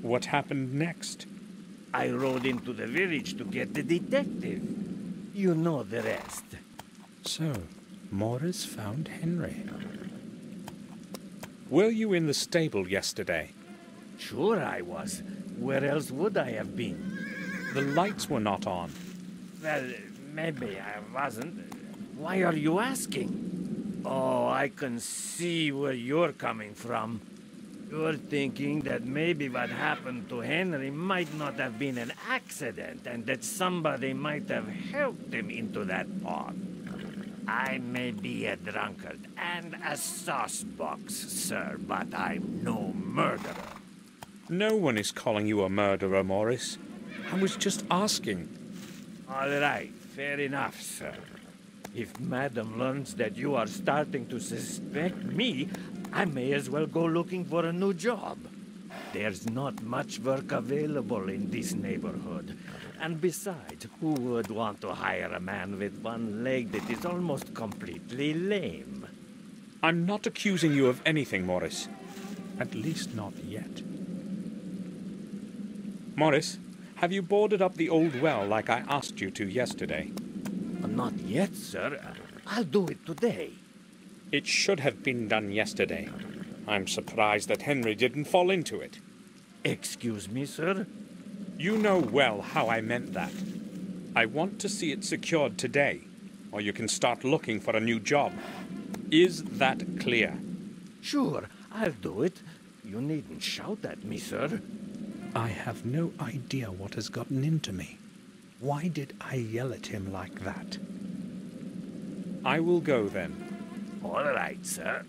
What happened next? I rode into the village to get the detective. You know the rest. So, Morris found Henry. Were you in the stable yesterday? Sure I was. Where else would I have been? The lights were not on. Well, maybe I wasn't. Why are you asking? Oh, I can see where you're coming from. You're thinking that maybe what happened to Henry might not have been an accident and that somebody might have helped him into that pond. I may be a drunkard and a saucebox, sir, but I'm no murderer. No one is calling you a murderer, Morris. I was just asking. All right, fair enough, sir. If Madam learns that you are starting to suspect me, I may as well go looking for a new job. There's not much work available in this neighborhood. And besides, who would want to hire a man with one leg that is almost completely lame? I'm not accusing you of anything, Morris. At least not yet. Morris, have you boarded up the old well like I asked you to yesterday? Not yet, sir. I'll do it today. It should have been done yesterday. I'm surprised that Henry didn't fall into it. Excuse me, sir? You know well how I meant that. I want to see it secured today, or you can start looking for a new job. Is that clear? Sure, I'll do it. You needn't shout at me, sir. I have no idea what has gotten into me. Why did I yell at him like that? I will go then. All right, sir.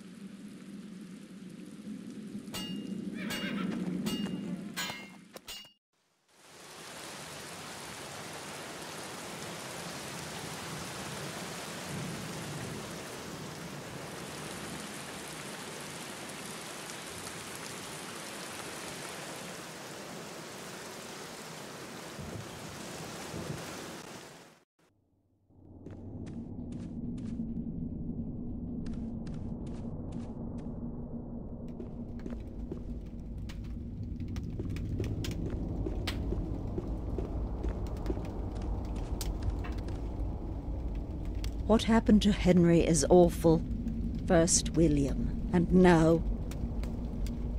What happened to Henry is awful. First William, and now...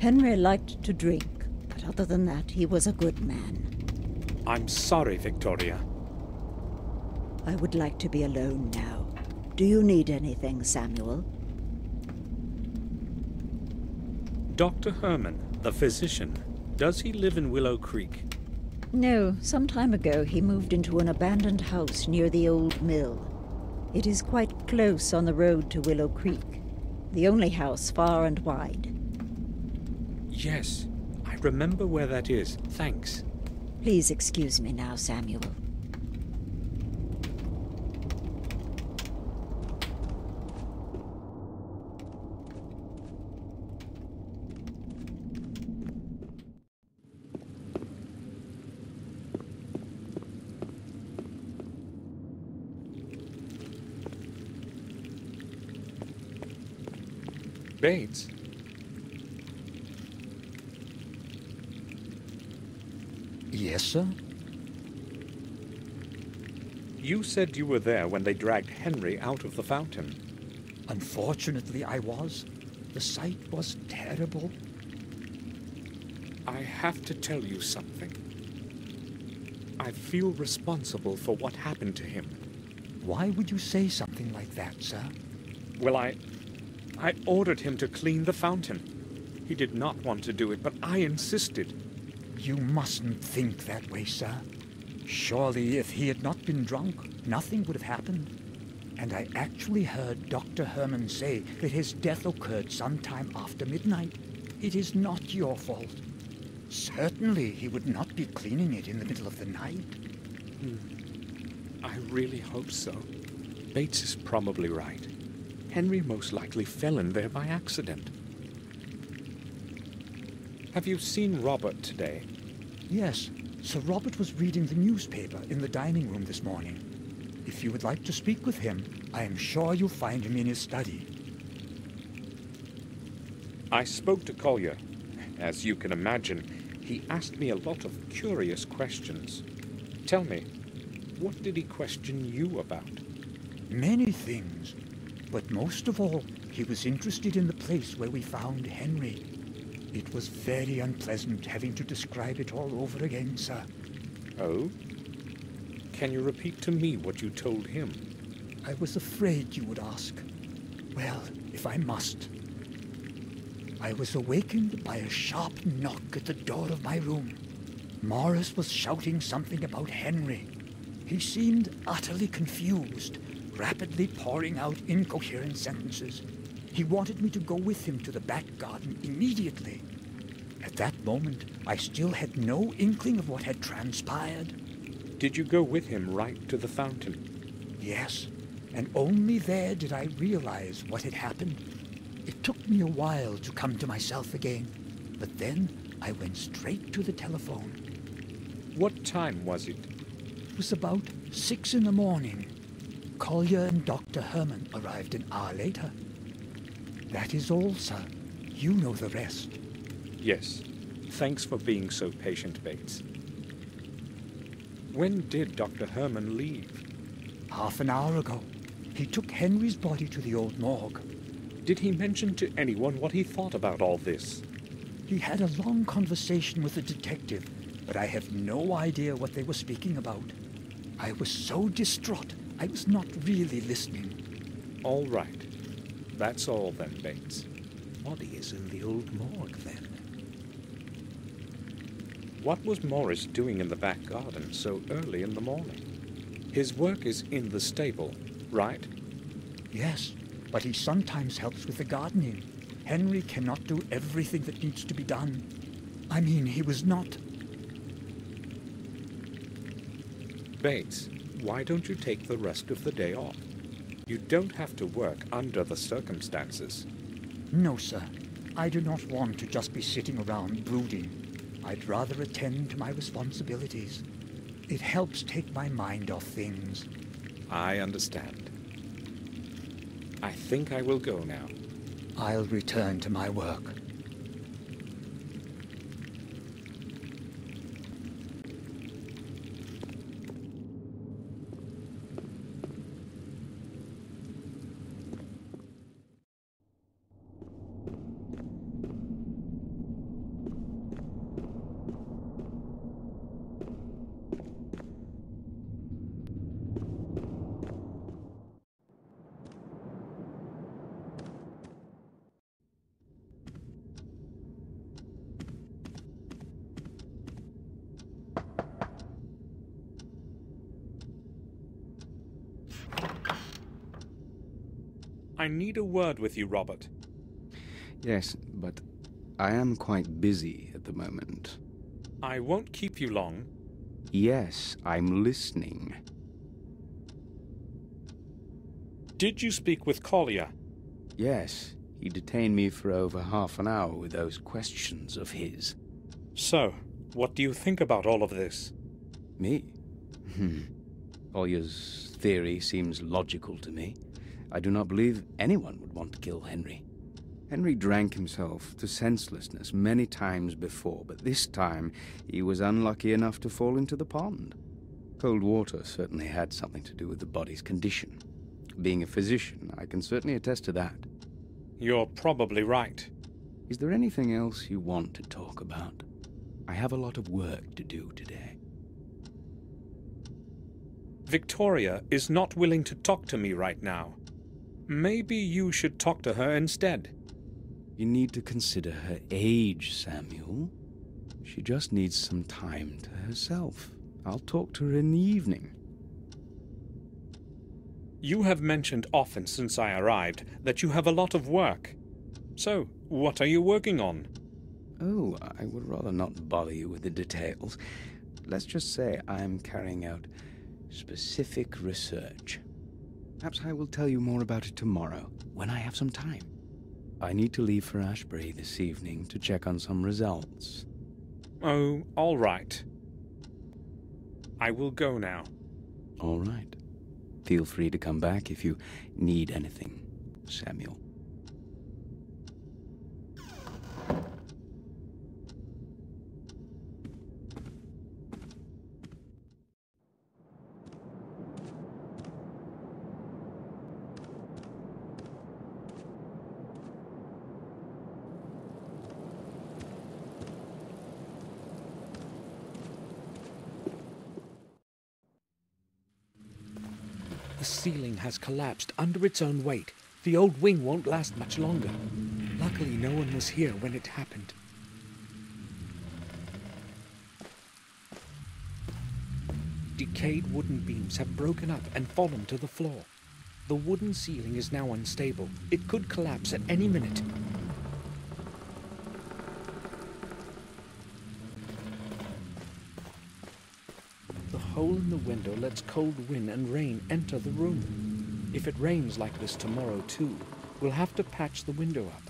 Henry liked to drink, but other than that, he was a good man. I'm sorry, Victoria. I would like to be alone now. Do you need anything, Samuel? Dr. Herman, the physician, does he live in Willow Creek? No, some time ago he moved into an abandoned house near the old mill. It is quite close on the road to Willow Creek, the only house far and wide. Yes, I remember where that is. Thanks. Please excuse me now, Samuel. Bates? Yes, sir? You said you were there when they dragged Henry out of the fountain. Unfortunately, I was. The sight was terrible. I have to tell you something. I feel responsible for what happened to him. Why would you say something like that, sir? Well, I ordered him to clean the fountain. He did not want to do it, but I insisted. You mustn't think that way, sir. Surely, if he had not been drunk, nothing would have happened. And I actually heard Dr. Herman say that his death occurred sometime after midnight. It is not your fault. Certainly, he would not be cleaning it in the middle of the night. I really hope so. Bates is probably right. Henry most likely fell in there by accident. Have you seen Robert today? Yes, Sir Robert was reading the newspaper in the dining room this morning. If you would like to speak with him, I am sure you'll find him in his study. I spoke to Collier. As you can imagine, He asked me a lot of curious questions. Tell me, what did he question you about? Many things, but most of all, he was interested in the place where we found Henry. It was very unpleasant having to describe it all over again, sir. Oh? Can you repeat to me what you told him? I was afraid you would ask. Well, if I must. I was awakened by a sharp knock at the door of my room. Morris was shouting something about Henry. He seemed utterly confused, rapidly pouring out incoherent sentences. He wanted me to go with him to the back garden immediately. At that moment, I still had no inkling of what had transpired. Did you go with him right to the fountain? Yes, and only there did I realize what had happened. It took me a while to come to myself again, but then I went straight to the telephone. What time was it? It was about 6 in the morning. Collier and Dr. Herman arrived an hour later. That is all, sir. You know the rest. Yes. Thanks for being so patient, Bates. When did Dr. Herman leave? Half an hour ago. He took Henry's body to the old morgue. Did he mention to anyone what he thought about all this? He had a long conversation with the detective, but I have no idea what they were speaking about. I was so distraught, I was not really listening. All right. That's all then, Bates. Body is in the old morgue then. What was Morris doing in the back garden so early in the morning? His work is in the stable, right? Yes, but he sometimes helps with the gardening. Henry cannot do everything that needs to be done. I mean, he was not... Bates, why don't you take the rest of the day off? You don't have to work under the circumstances. No, sir. I do not want to just be sitting around brooding. I'd rather attend to my responsibilities. It helps take my mind off things. I understand. I think I will go now. I'll return to my work. I need a word with you, Robert. Yes, but I am quite busy at the moment. I won't keep you long. Yes, I'm listening. Did you speak with Collier? Yes, he detained me for over half an hour with those questions of his. So, what do you think about all of this? Me? Collier's theory seems logical to me. I do not believe anyone would want to kill Henry. Henry drank himself to senselessness many times before, but this time he was unlucky enough to fall into the pond. Cold water certainly had something to do with the body's condition. Being a physician, I can certainly attest to that. You're probably right. Is there anything else you want to talk about? I have a lot of work to do today. Victoria is not willing to talk to me right now. Maybe you should talk to her instead. You need to consider her age, Samuel. She just needs some time to herself. I'll talk to her in the evening. You have mentioned often since I arrived that you have a lot of work. So, what are you working on? Oh, I would rather not bother you with the details. Let's just say I'm carrying out specific research. Perhaps I will tell you more about it tomorrow, when I have some time. I need to leave for Ashbury this evening to check on some results. Oh, all right. I will go now. All right. Feel free to come back if you need anything, Samuel. ceiling has collapsed under its own weight. The old wing won't last much longer. Luckily, no one was here when it happened. Decayed wooden beams have broken up and fallen to the floor. The wooden ceiling is now unstable. It could collapse at any minute. The hole in the window lets cold wind and rain enter the room. If it rains like this tomorrow too, we'll have to patch the window up.